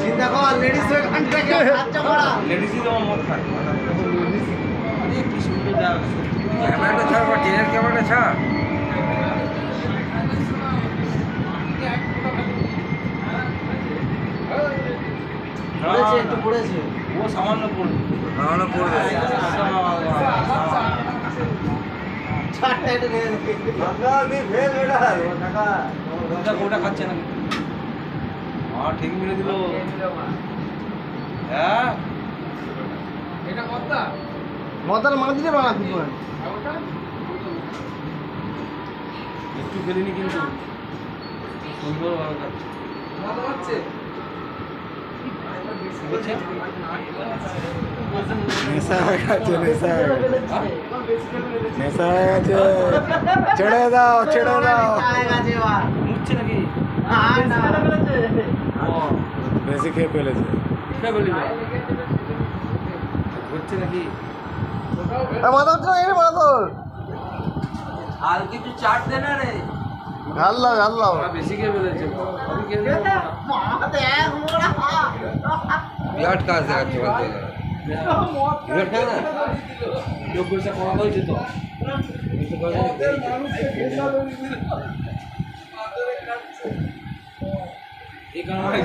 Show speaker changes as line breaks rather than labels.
চিন্তা কর লেডিস হয়ে ঘন্টাকে বাচ্চা করা
লেডিসই তো মত খায় আরে কি সুন্দর জায়গা ক্যামেরাটা ছাড় বা ট্রেনের ক্যামেরাটা ছাড়
পড়েছে একটু পড়েছে
ও সামান্য পড়বে
চারটা এটা নিয়ে টাকা আমি ফেল এটা টাকা
ওটা খাচ্ছে না হ্যাঁ ঠিক মিলে দিল হ্যাঁ এটা কথা
মতাল মার দিতে বানা কুকুর
একটু ফেলিনি কিন্তু সুন্দর ভালো যাচ্ছে ভালো হচ্ছে
নেশা হয়ে গেছে নেশা হয়ে গেছে ছেড়ে দাও
মুচ্ছে নাকি
বেশি খেয়ে ফেলেছে
কে বলি না হচ্ছে নাকি
মাথা হচ্ছে না মাথা
আর কিছু চাট দে না রে
ঘাল্লাও
বেশি খেয়ে ফেলেছে বিরাট কাজ দেখাচ্ছে বলতে বিরাট কাজ না লোক পয়সা কমা হয়েছে তো এই কারণে